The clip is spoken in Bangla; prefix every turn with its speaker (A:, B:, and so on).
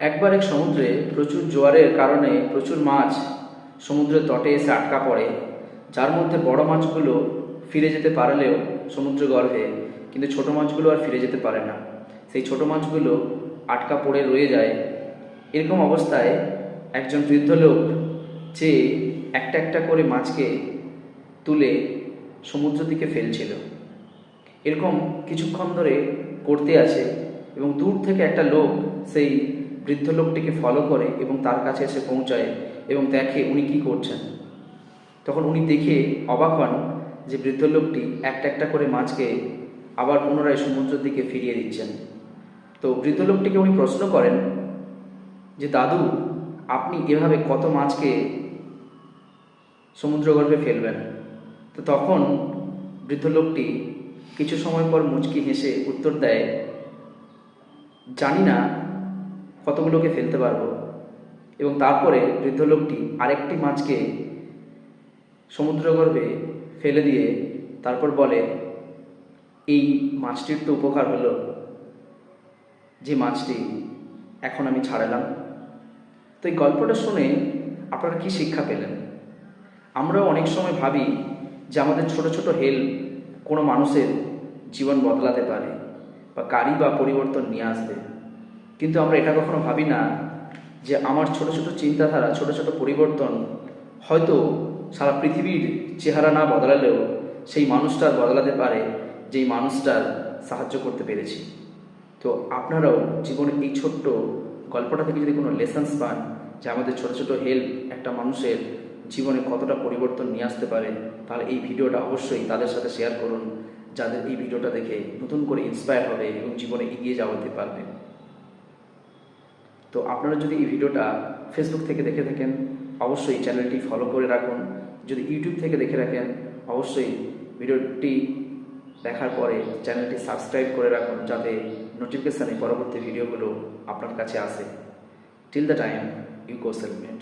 A: একবার এক সমুদ্রে প্রচুর জোয়ারের কারণে প্রচুর মাছ সমুদ্রের তটে এসে আটকা পড়ে, যার মধ্যে বড় মাছগুলো ফিরে যেতে পারলেও সমুদ্র গর্ভে, কিন্তু ছোট মাছগুলো আর ফিরে যেতে পারে না। সেই ছোট মাছগুলো আটকা পড়ে রয়ে যায়। এরকম অবস্থায় একজন বৃদ্ধ লোক যে একটা একটা করে মাছকে তুলে সমুদ্র দিকে ফেলছিল। এরকম কিছুক্ষণ ধরে করতে আছে এবং দূর থেকে একটা লোক সেই বৃদ্ধ লোকটিকে ফলো করে এবং তার কাছে এসে পৌঁছায় এবং দেখে উনি কী করছেন। তখন উনি দেখে অবাক হন যে বৃদ্ধ লোকটি একটা একটা করে মাছকে আবার পুনরায় সমুদ্রের দিকে ফিরিয়ে দিচ্ছেন। তো বৃদ্ধ লোকটিকে উনি প্রশ্ন করেন যে, দাদু, আপনি এভাবে কত মাছকে সমুদ্রগর্ভে ফেলবেন? তো তখন বৃদ্ধ লোকটি কিছু সময় পর মুচকি হেসে উত্তর দেয়, জানি না কতগুলোকে ফেলতে পারবো। এবং তারপরে বৃদ্ধ লোকটি আরেকটি মাছকে সমুদ্রগর্ভে ফেলে দিয়ে তারপর বলে, এই মাছটির তো উপকার হলো, যে মাছটি এখন আমি ছাড়লাম। তো এই গল্পটা শুনে আপনারা কি শিক্ষা পেলেন? আমরাও অনেক সময় ভাবি যে আমাদের ছোট ছোট হেল্প কোনো মানুষের জীবন বদলাতে পারে বা কারি বা পরিবর্তন নিয়ে আসবে, কিন্তু আমরা এটা কখনো ভাবি না যে আমার ছোট ছোট চিন্তাধারা, ছোট ছোট পরিবর্তন হয়তো সারা পৃথিবীর চেহারা না বদলালেও সেই মানুষটার বদলাতে পারে, যেই মানুষটার সাহায্য করতে পেরেছি। তো আপনারাও জীবনে এই ছোট্ট গল্পটা থেকে যদি কোনো লেসন্স পান যে আমাদের ছোট ছোট হেল্প একটা মানুষের জীবনে কতটা পরিবর্তন নিয়ে আসতে পারে, তাহলে এই ভিডিওটা অবশ্যই তাদের সাথে শেয়ার করুন, যাদের এই ভিডিওটা দেখে নতুন করে ইন্সপায়ার হবে এবং জীবনে এগিয়ে যাওয়াতে পারবে। তো আপনারা যদি এই ভিডিওটা ফেসবুক থেকে দেখে থাকেন, অবশ্যই চ্যানেলটি ফলো করে রাখুন। যদি ইউটিউব থেকে দেখে রাখেন, অবশ্যই ভিডিওটি দেখার পরে চ্যানেলটি সাবস্ক্রাইব করে রাখুন, যাতে নোটিফিকেশানে পরবর্তী ভিডিওগুলো আপনার কাছে আসে। Till the time, you go celebrate.